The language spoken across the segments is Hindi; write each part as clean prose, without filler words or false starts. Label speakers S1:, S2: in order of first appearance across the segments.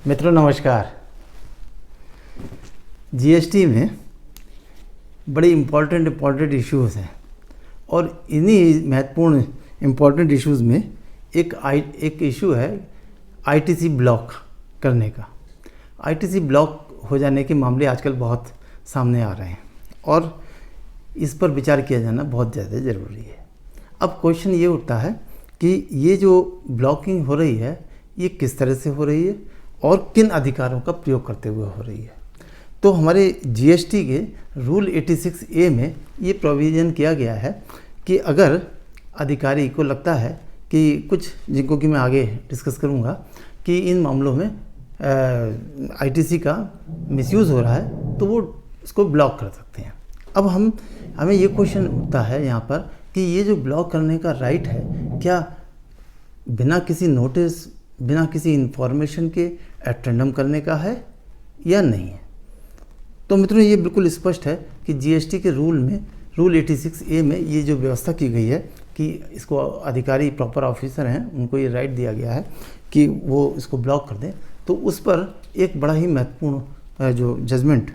S1: मित्रों नमस्कार। जीएसटी में बड़े इम्पॉर्टेंट इश्यूज़ हैं और इन्हीं महत्वपूर्ण इम्पॉर्टेंट इश्यूज़ में एक इशू है आईटीसी ब्लॉक करने का। आईटीसी ब्लॉक हो जाने के मामले आजकल बहुत सामने आ रहे हैं और इस पर विचार किया जाना बहुत ज़्यादा ज़रूरी है। अब क्वेश्चन ये उठता है कि ये जो ब्लॉकिंग हो रही है ये किस तरह से हो रही है और किन अधिकारों का प्रयोग करते हुए हो रही है। तो हमारे जीएसटी के रूल 86A में ये प्रोविज़न किया गया है कि अगर अधिकारी को लगता है कि कुछ, जिनको कि मैं आगे डिस्कस करूँगा, कि इन मामलों में आईटीसी का मिसयूज़ हो रहा है तो वो इसको ब्लॉक कर सकते हैं। अब हमें ये क्वेश्चन उठता है यहाँ पर कि ये जो ब्लॉक करने का राइट है क्या बिना किसी नोटिस, बिना किसी इन्फॉर्मेशन के एट रैंडम करने का है या नहीं है। तो मित्रों ये बिल्कुल स्पष्ट है कि जीएसटी के रूल 86A में ये जो व्यवस्था की गई है कि इसको अधिकारी प्रॉपर ऑफिसर हैं उनको ये राइट दिया गया है कि वो इसको ब्लॉक कर दें। तो उस पर एक बड़ा ही महत्वपूर्ण जो judgement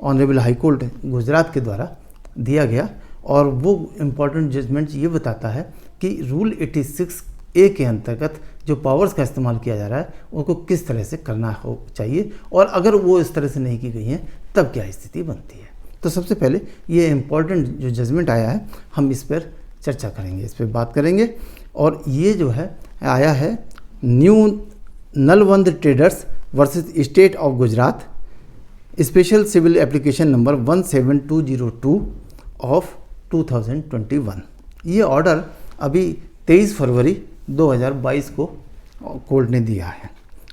S1: honourable High Court Gujarat के द्वारा दिया गया और वो इम्पॉर्टेंट जजमेंट ये बताता है कि रूल 86A के अंतर्गत जो पावर्स का इस्तेमाल किया जा रहा है उनको किस तरह से करना हो चाहिए और अगर वो इस तरह से नहीं की गई हैं तब क्या स्थिति बनती है। तो सबसे पहले ये इम्पॉर्टेंट जो जजमेंट आया है हम इस पर चर्चा करेंगे, इस पर बात करेंगे। और ये जो है आया है new Nalwand traders versus state of Gujarat, special civil application number 17202 of 2021। ये ऑर्डर अभी 23 फरवरी 2022 को कोर्ट ने दिया है।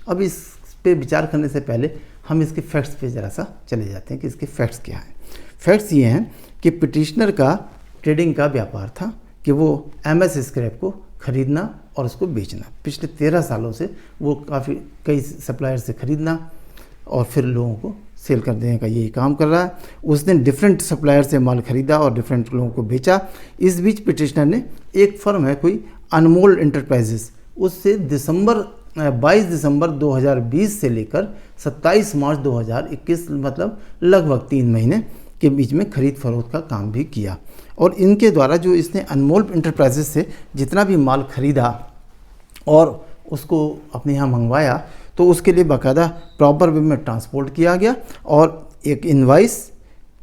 S1: अब इस पे विचार करने से पहले हम इसके फैक्ट्स पे ज़रा सा चले जाते हैं कि इसके फैक्ट्स क्या हैं। फैक्ट्स ये हैं कि पिटिशनर का ट्रेडिंग का व्यापार था कि वो एमएस स्क्रैप को खरीदना और उसको बेचना। पिछले 13 सालों से वो कई सप्लायर से खरीदना और फिर लोगों को सेल कर देने का यही काम कर रहा है। उसने डिफरेंट सप्लायर से माल खरीदा और डिफरेंट लोगों को बेचा। इस बीच पिटिशनर ने एक फर्म है कोई अनमोल एंटरप्राइजेस, उससे 22 दिसंबर 2020 से लेकर 27 मार्च 2021 मतलब लगभग 3 महीने के बीच में खरीद फरोख्त का काम भी किया। और इनके द्वारा जो इसने अनमोल एंटरप्राइजेस से जितना भी माल खरीदा और उसको अपने यहाँ मंगवाया तो उसके लिए बाकायदा प्रॉपर वे में ट्रांसपोर्ट किया गया और एक इनवाइस,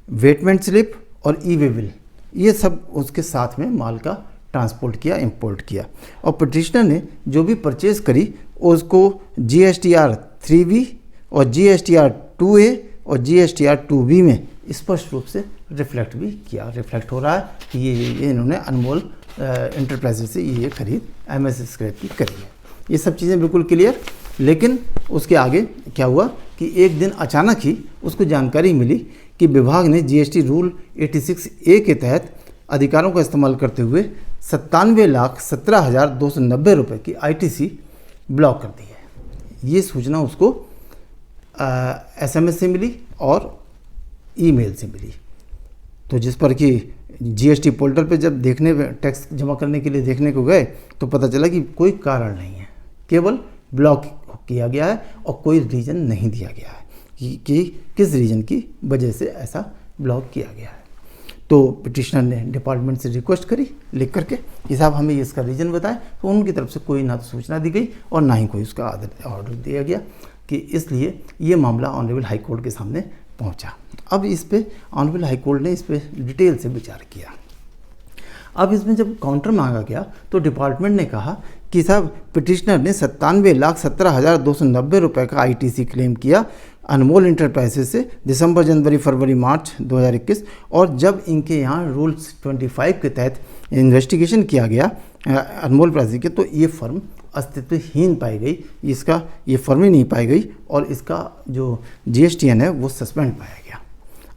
S1: वेटमेंट स्लिप और ई-वे बिल, ये सब उसके साथ में माल का ट्रांसपोर्ट किया, इंपोर्ट किया। और पिटिशनर ने जो भी परचेज़ करी उसको GSTR 3B और GSTR 2A और GSTR 2B में स्पष्ट रूप से रिफ्लेक्ट भी किया। रिफ्लेक्ट हो रहा है कि ये इन्होंने अनमोल एंटरप्राइजेस से ये खरीद एमएस स्क्रैप की करी है। ये सब चीज़ें बिल्कुल क्लियर। लेकिन उसके आगे क्या हुआ कि एक दिन अचानक ही उसको जानकारी मिली कि विभाग ने जीएसटी रूल 86A के तहत अधिकारों का इस्तेमाल करते हुए 97,17,290 रुपये की आईटीसी ब्लॉक कर दी है। ये सूचना उसको SMS से मिली और ईमेल से मिली। तो जिस पर कि जीएसटी पोर्टल पे जब देखने टैक्स जमा करने के लिए देखने को गए तो पता चला कि कोई कारण नहीं है, केवल ब्लॉक किया गया है और कोई रीज़न नहीं दिया गया है कि किस रीज़न की वजह से ऐसा ब्लॉक किया गया है। तो पिटिशनर ने डिपार्टमेंट से रिक्वेस्ट करी लिख करके कि साहब हमें इसका रीज़न बताएं। तो उनकी तरफ से कोई ना तो सूचना दी गई और ना ही कोई उसका ऑर्डर दिया गया कि इसलिए ये मामला ऑनरेबल हाई कोर्ट के सामने पहुंचा। अब इस पे ऑनरेबल हाई कोर्ट ने इस पे डिटेल से विचार किया। अब इसमें जब काउंटर मांगा गया तो डिपार्टमेंट ने कहा कि साहब पिटिशनर ने 97,17,290 रुपये का आईटीसी क्लेम किया अनमोल एंटरप्राइजेस से दिसंबर, जनवरी, फरवरी, मार्च 2021। और जब इनके यहाँ रूल्स 25 के तहत इन्वेस्टिगेशन किया गया अनमोल प्राइजेस के, तो ये फर्म अस्तित्वहीन पाई गई, इसका ये फर्म ही नहीं पाई गई और इसका जो GSTN है वो सस्पेंड पाया गया।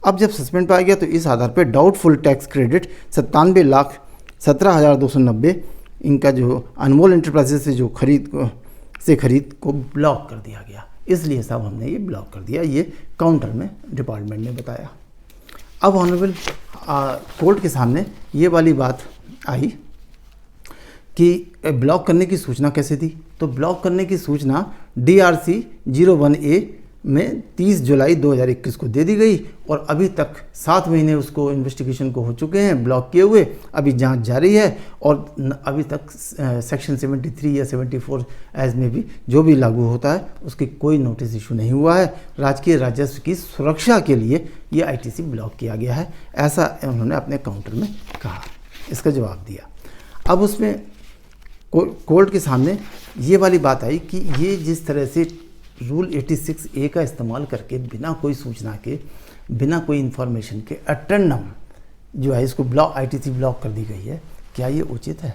S1: अब जब सस्पेंड पाया गया तो इस आधार पर डाउटफुल टैक्स क्रेडिट 97,17,290 इनका जो अनमोल एंटरप्राइजेस से जो खरीद को ब्लॉक कर दिया गया। इसलिए साहब हमने ये ब्लॉक कर दिया, ये काउंटर में डिपार्टमेंट ने बताया। अब ऑनरेबल कोर्ट के सामने ये वाली बात आई कि ब्लॉक करने की सूचना कैसे दी, तो ब्लॉक करने की सूचना DRC 01A में 30 जुलाई 2021 को दे दी गई और अभी तक 7 महीने उसको इन्वेस्टिगेशन को हो चुके हैं ब्लॉक किए हुए, अभी जांच जारी है और अभी तक सेक्शन 73 या 74 एज में भी जो भी लागू होता है उसकी कोई नोटिस इशू नहीं हुआ है। राजकीय राजस्व की सुरक्षा के लिए ये ITC ब्लॉक किया गया है, ऐसा उन्होंने अपने काउंटर में कहा, इसका जवाब दिया। अब उसमें कोर्ट के सामने ये वाली बात आई कि ये जिस तरह से रूल 86A का इस्तेमाल करके बिना कोई सूचना के, बिना कोई इन्फॉर्मेशन के अटेंडम जो है इसको ब्लॉक ITC ब्लॉक कर दी गई है, क्या ये उचित है?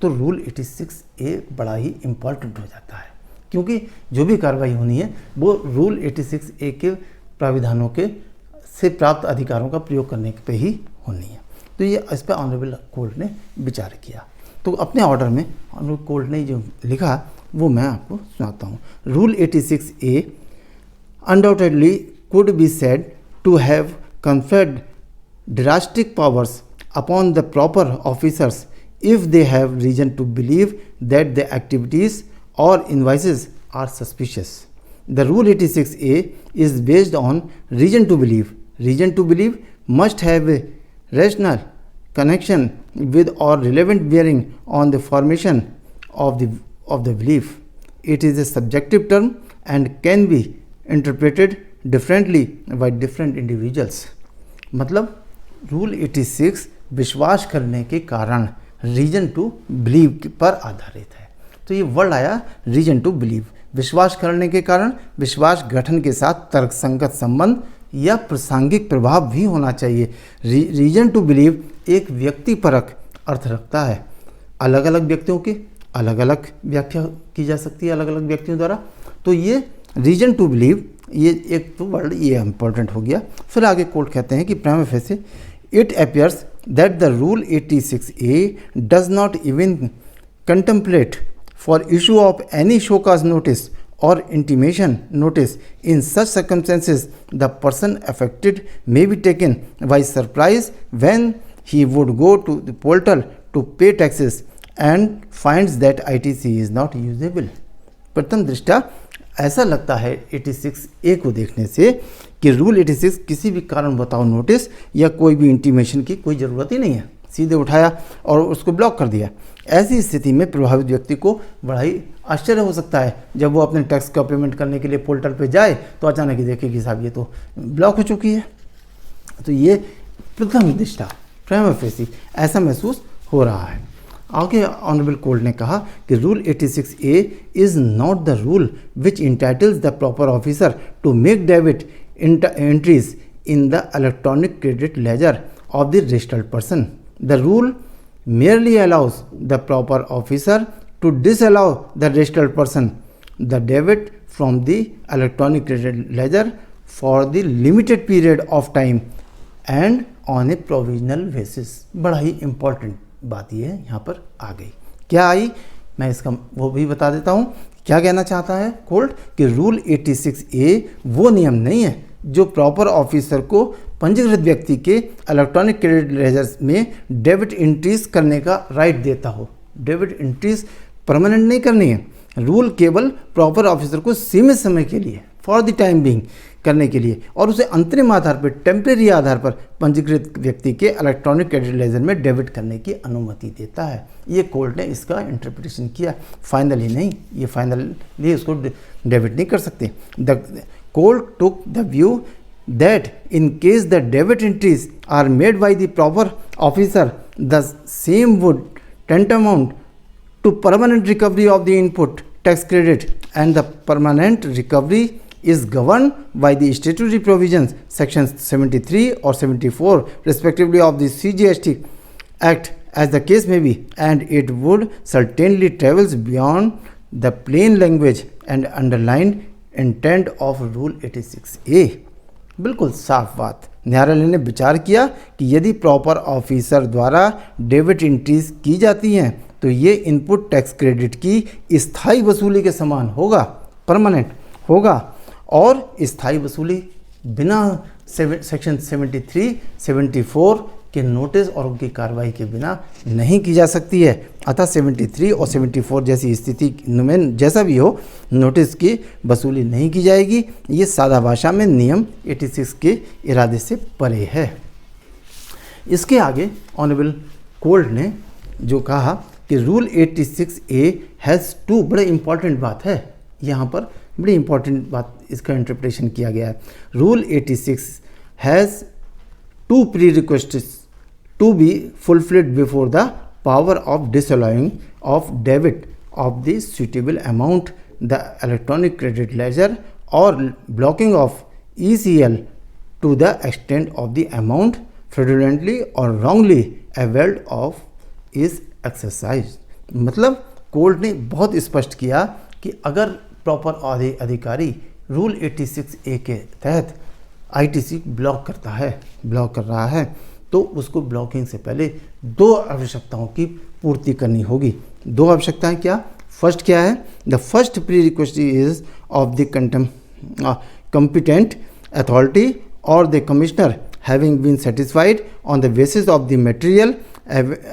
S1: तो रूल 86A बड़ा ही इम्पॉर्टेंट हो जाता है, क्योंकि जो भी कार्रवाई होनी है वो रूल 86A के प्राविधानों के से प्राप्त अधिकारों का प्रयोग करने पे ही होनी है। तो ये इस पर ऑनरेबल कोर्ट ने विचार किया। तो अपने ऑर्डर में ऑनरेबल कोर्ट ने जो लिखा वो मैं आपको सुनाता हूँ। Rule 86A undoubtedly could be said to have conferred drastic powers upon the proper officers if they have reason to believe that the activities or invoices are suspicious. The Rule 86A is based on reason to believe. Reason to believe must have a rational connection with or relevant bearing on the formation of the belief. It is a subjective term and can be interpreted differently by different individuals. मतलब रूल 86 विश्वास करने के कारण रीजन टू बिलीव पर आधारित है। तो ये वर्ड आया रीजन टू बिलीव, विश्वास करने के कारण, विश्वास गठन के साथ तर्कसंगत संबंध या प्रासंगिक प्रभाव भी होना चाहिए। रीजन टू बिलीव एक व्यक्तिपरक अर्थ रखता है, अलग अलग व्यक्तियों की अलग अलग व्याख्या की जा सकती है अलग अलग व्यक्तियों द्वारा। तो ये रीजन टू बिलीव ये एक तो वर्ड ये इम्पोर्टेंट हो गया। फिर आगे कोर्ट कहते हैं कि prima facie it appears that the rule 86A does not even contemplate for issue of any show cause notice or intimation notice. In such circumstances, the person affected may be taken by surprise when he would go to the portal to pay taxes and finds that ITC is not usable. प्रथम दृष्टया ऐसा लगता है 86A को देखने से कि रूल 86 किसी भी कारण बताओ नोटिस या कोई भी इंटीमेशन की कोई ज़रूरत ही नहीं है, सीधे उठाया और उसको ब्लॉक कर दिया। ऐसी स्थिति में प्रभावित व्यक्ति को बड़ा ही आश्चर्य हो सकता है जब वो अपने टैक्स का पेमेंट करने के लिए पोर्टल पे जाए तो अचानक ही देखे कि साहब ये तो ब्लॉक हो चुकी है। तो ये प्रथम दृष्टया प्राइमा फेसी ऐसा महसूस हो रहा है। आगे ऑनरेबल कोर्ट ने कहा कि rule 86A is not the rule which entitles the proper officer to make debit entries in the electronic credit ledger of the registered person. The rule merely allows the proper officer to disallow the registered person the debit from the electronic credit ledger for the limited period of time and on a provisional basis. बड़ा ही important बात ये है यहाँ पर आ गई। क्या आई मैं इसका वो भी बता देता हूँ। क्या कहना चाहता है कोर्ट कि रूल 86A वो नियम नहीं है जो प्रॉपर ऑफिसर को पंजीकृत व्यक्ति के इलेक्ट्रॉनिक क्रेडिट लेजर में डेबिट एंट्रीज करने का राइट देता हो। डेबिट एंट्रीज परमानेंट नहीं करनी है, रूल केवल प्रॉपर ऑफिसर को सीमित समय के लिए फॉर द टाइम बीइंग करने के लिए और उसे अंतरिम आधार पर टेम्परेरी आधार पर पंजीकृत व्यक्ति के इलेक्ट्रॉनिक क्रेडिट लेजर में डेबिट करने की अनुमति देता है। ये कोर्ट ने इसका इंटरप्रिटेशन किया, फाइनली नहीं, ये फाइनली उसको डेबिट नहीं कर सकते। The court took the view that in case the debit entries are made by the proper officer, the same would tantamount to permanent recovery of the input tax credit, and the permanent recovery is governed by the statutory provisions sections 73 or 74 respectively of the CGST Act as the case may be, and it would certainly travels beyond the plain language and underlined intent of Rule 86A. बिल्कुल साफ बात। न्यायालय ने विचार किया कि यदि प्रॉपर ऑफिसर द्वारा डेबिट एंट्रीज की जाती हैं तो ये इनपुट टैक्स क्रेडिट की स्थायी वसूली के समान होगा, परमानेंट होगा, और स्थायी वसूली बिना सेक्शन 73, 74 कि नोटिस और उनकी कार्रवाई के बिना नहीं की जा सकती है। अतः 73 और 74 जैसी स्थिति में जैसा भी हो नोटिस की वसूली नहीं की जाएगी। ये सादा भाषा में नियम 86 के इरादे से परे है। इसके आगे ऑनरेबल कोर्ट ने जो कहा कि रूल 86A हैज़ टू, बड़े इंपॉर्टेंट बात है यहाँ पर, बड़ी इंपॉर्टेंट बात इसका इंटरप्रिटेशन किया गया है। Rule 86 has two prerequisites to be fulfilled before the power of disallowing of debit of the suitable amount, the electronic credit ledger or blocking of ECL to the extent of the amount fraudulently or wrongly availed of is exercised। मतलब कोर्ट ने बहुत स्पष्ट किया कि अगर प्रॉपर अधिकारी रूल 86A के तहत ITC ब्लॉक कर रहा है तो उसको ब्लॉकिंग से पहले दो आवश्यकताओं की पूर्ति करनी होगी। दो आवश्यकताएं क्या? फर्स्ट क्या है? The first pre request is of the competent authority or the commissioner having been satisfied on the basis of the material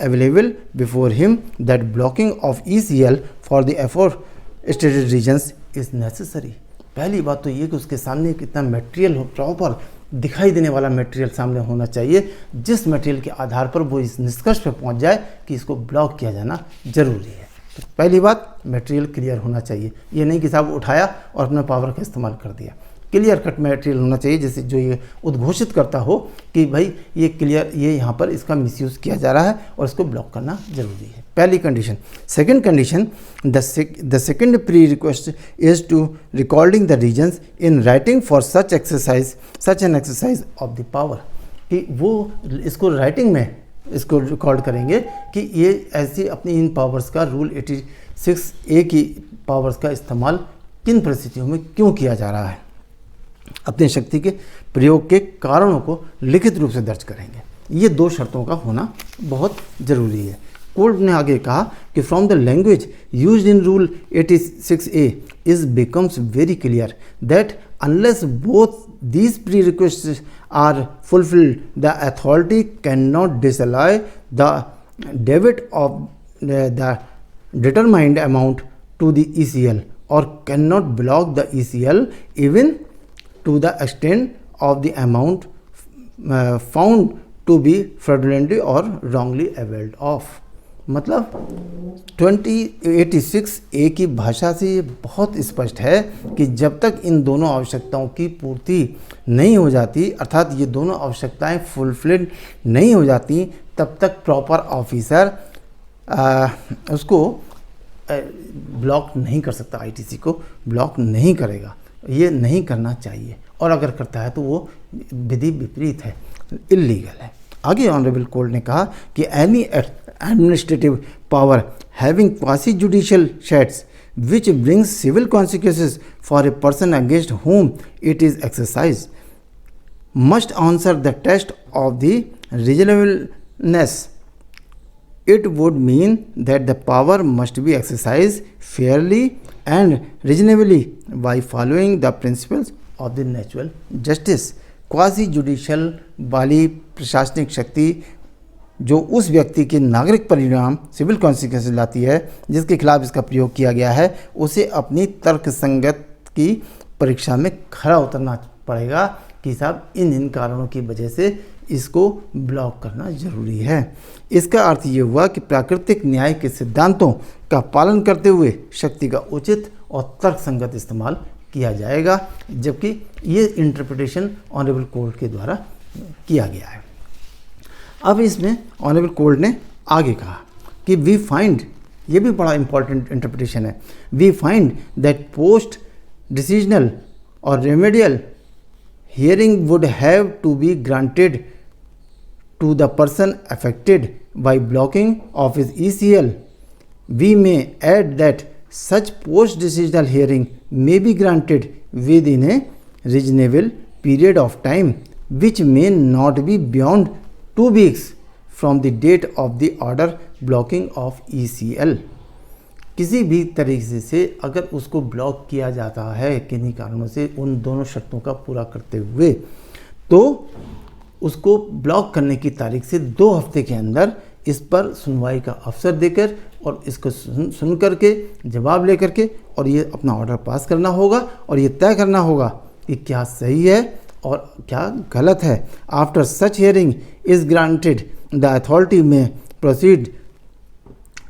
S1: available before him that blocking of ECL for the aforestated regions is necessary। पहली बात तो ये कि उसके सामने कितना मटेरियल हो, प्रॉपर दिखाई देने वाला मटेरियल सामने होना चाहिए, जिस मटेरियल के आधार पर वो इस निष्कर्ष पे पहुंच जाए कि इसको ब्लॉक किया जाना जरूरी है। तो पहली बात मटेरियल क्लियर होना चाहिए। ये नहीं कि साहब उठाया और अपना पावर का इस्तेमाल कर दिया। क्लियर कट मटेरियल होना चाहिए जैसे जो ये उद्घोषित करता हो कि भाई ये क्लियर, ये यहाँ पर इसका मिसयूज़ किया जा रहा है और इसको ब्लॉक करना जरूरी है। पहली condition. Second condition, the second pre request is to recording the reasons in writing for such an exercise of the power, कि वो इसको राइटिंग में इसको रिकॉर्ड करेंगे कि ये ऐसी अपनी इन पावर्स का रूल 86A की पावर्स का इस्तेमाल किन परिस्थितियों में क्यों किया जा रहा है, अपनी शक्ति के प्रयोग के कारणों को लिखित रूप से दर्ज करेंगे। ये दो शर्तों का होना बहुत ज़रूरी है। कोर्ट ने आगे कहा कि from the language used in rule 86A is becomes very clear that unless both these prerequisites are fulfilled, the authority cannot disallow the debit of the determined amount to the ECL or cannot block the ECL even to the extent of the amount found to be fraudulently or wrongly availed of। मतलब 86A की भाषा से ये बहुत स्पष्ट है कि जब तक इन दोनों आवश्यकताओं की पूर्ति नहीं हो जाती, अर्थात ये दोनों आवश्यकताएं फुलफिल्ड नहीं हो जाती, तब तक प्रॉपर ऑफिसर उसको ब्लॉक नहीं कर सकता, ITC को ब्लॉक नहीं करेगा। ये नहीं करना चाहिए और अगर करता है तो वो विधि विपरीत है, इल्लीगल है। आगे ऑनरेबल कोर्ट ने कहा कि any administrative power having quasi judicial shades which brings civil consequences for a person against whom it is exercised must answer the test of the reasonableness। It would mean that the power must be exercised fairly and reasonably by following the principles of the natural justice। Quasi judicial वाली प्रशासनिक शक्ति जो उस व्यक्ति के नागरिक परिणाम सिविल कॉन्सिक्वेंसेस लाती है जिसके खिलाफ इसका प्रयोग किया गया है, उसे अपनी तर्क संगत की परीक्षा में खरा उतरना पड़ेगा कि साहब इन कारणों की वजह से इसको ब्लॉक करना जरूरी है। इसका अर्थ ये हुआ कि प्राकृतिक न्याय के सिद्धांतों का पालन करते हुए शक्ति का उचित और तर्क संगत इस्तेमाल किया जाएगा, जबकि ये इंटरप्रिटेशन ऑनरेबल कोर्ट के द्वारा किया गया है। अब इसमें ऑनरेबल कोर्ट ने आगे कहा कि वी फाइंड, ये भी बड़ा इंपॉर्टेंट इंटरप्रिटेशन है, we find that post decisional और remedial hearing would have to be granted to the person affected by blocking of his ECL। We may add that such post decisional hearing may be granted within a reasonable period of time which may not be beyond 2 weeks from the date of the order blocking of ECL। किसी भी तरीके से अगर उसको ब्लॉक किया जाता है किन्हीं कारणों से उन दोनों शर्तों का पूरा करते हुए, तो उसको ब्लॉक करने की तारीख से 2 हफ्ते के अंदर इस पर सुनवाई का अवसर देकर और इसको सुन करके जवाब लेकर के और ये अपना ऑर्डर पास करना होगा और ये तय करना होगा कि क्या सही है और क्या गलत है। After such hearing is granted the authority में proceed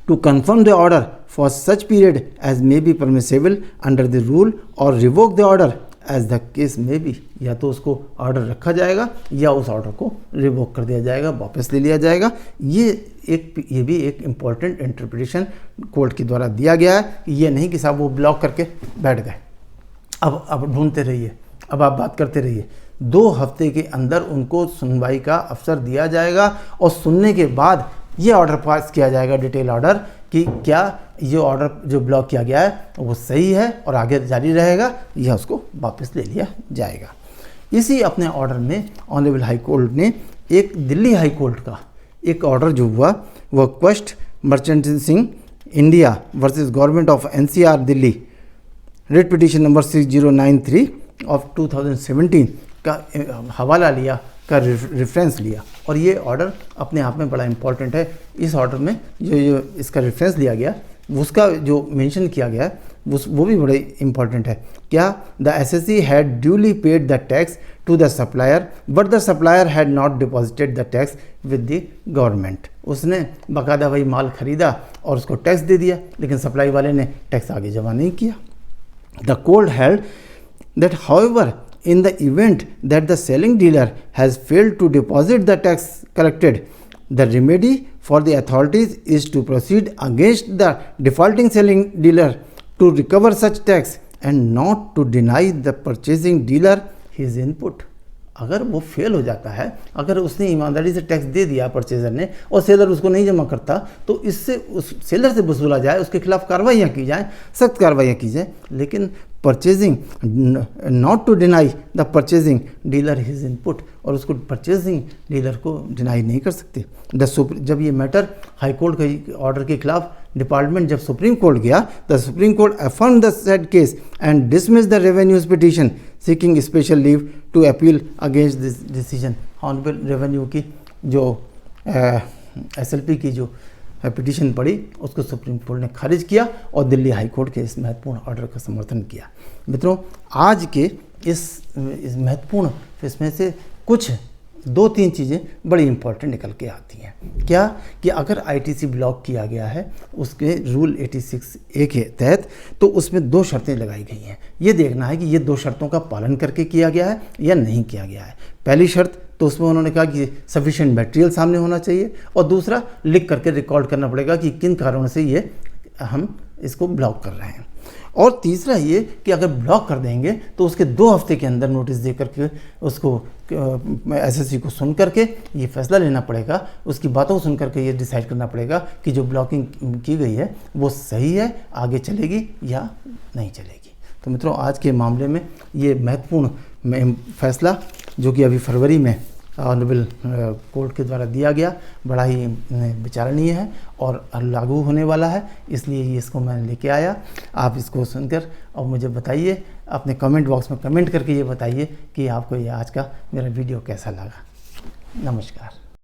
S1: to confirm the order for such period as may be permissible under the rule or revoke the order as the case may be। या तो उसको ऑर्डर रखा जाएगा या उस ऑर्डर को रिवोक कर दिया जाएगा, वापस ले लिया जाएगा। ये भी एक इम्पॉर्टेंट इंटरप्रिटेशन कोर्ट के द्वारा दिया गया है। ये नहीं कि साहब वो ब्लॉक करके बैठ गए, अब ढूंढते रहिए, अब आप बात करते रहिए। 2 हफ्ते के अंदर उनको सुनवाई का अवसर दिया जाएगा और सुनने के बाद ये ऑर्डर पास किया जाएगा, डिटेल ऑर्डर, कि क्या ये ऑर्डर जो ब्लॉक किया गया है वो सही है और आगे जारी रहेगा या उसको वापस ले लिया जाएगा। इसी अपने ऑर्डर में ऑनरेबल हाई कोर्ट ने एक दिल्ली हाई कोर्ट का एक ऑर्डर जो हुआ वो quest merchanting India versus government of NCR Delhi, writ petition number 6093 of 2017 का हवाला लिया, का रेफरेंस लिया। और ये ऑर्डर अपने आप में बड़ा इंपॉर्टेंट है। इस ऑर्डर में जो इसका रेफरेंस लिया गया, उसका जो मेंशन किया गया है वो भी बड़े इंपॉर्टेंट है। क्या the SSC had duly paid the tax to the supplier but the supplier had not deposited the tax with the government. उसने बाकायदा वही माल खरीदा और उसको टैक्स दे दिया, लेकिन सप्लाई वाले ने टैक्स आगे जमा नहीं किया। The court held that however in the event that the selling dealer has failed to deposit the tax collected, the remedy for the authorities is to proceed against the defaulting selling dealer to recover such tax and not to deny the purchasing dealer his input। अगर वो फेल हो जाता है, अगर उसने ईमानदारी से टैक्स दे दिया परचेजर ने और सेलर उसको नहीं जमा करता, तो इससे उस सेलर से वसूला जाए, उसके खिलाफ कार्रवाइयाँ की जाएँ, सख्त कार्रवाइयाँ की जाए, लेकिन purchasing not to deny the purchasing dealer his input, और उसको परचेजिंग डीलर को डिनाई नहीं कर सकते। जब ये मैटर हाई कोर्ट के ऑर्डर के खिलाफ डिपार्टमेंट जब सुप्रीम कोर्ट गया, the Supreme Court affirm the said case and dismiss the revenue's petition seeking special leave to appeal against this decision. Honourable revenue की जो SLP की जो पिटीशन पड़ी, उसको सुप्रीम कोर्ट ने खारिज किया और दिल्ली हाई कोर्ट के इस महत्वपूर्ण ऑर्डर का समर्थन किया। मित्रों, आज के इस महत्वपूर्ण इसमें से कुछ 2-3 चीज़ें बड़ी इंपॉर्टेंट निकल के आती हैं। क्या कि अगर ITC ब्लॉक किया गया है उसके रूल 86A के तहत, तो उसमें 2 शर्तें लगाई गई हैं। ये देखना है कि ये 2 शर्तों का पालन करके किया गया है या नहीं किया गया है। पहली शर्त तो उसमें उन्होंने कहा कि सफिशिएंट मटेरियल सामने होना चाहिए, और दूसरा लिख करके रिकॉर्ड करना पड़ेगा कि किन कारणों से ये हम इसको ब्लॉक कर रहे हैं। और तीसरा ये कि अगर ब्लॉक कर देंगे तो उसके 2 हफ्ते के अंदर नोटिस दे करके उसको SSC को सुन करके ये फैसला लेना पड़ेगा, उसकी बातों को सुन करके ये डिसाइड करना पड़ेगा कि जो ब्लॉकिंग की गई है वो सही है, आगे चलेगी या नहीं चलेगी। तो मित्रों, आज के मामले में ये महत्वपूर्ण फैसला जो कि अभी फरवरी में ऑनरेबल कोर्ट के द्वारा दिया गया, बड़ा ही विचारणीय है और लागू होने वाला है, इसलिए ये इसको मैं लेके आया। आप इसको सुनकर और मुझे बताइए, अपने कमेंट बॉक्स में कमेंट करके ये बताइए कि आपको ये आज का मेरा वीडियो कैसा लगा। नमस्कार।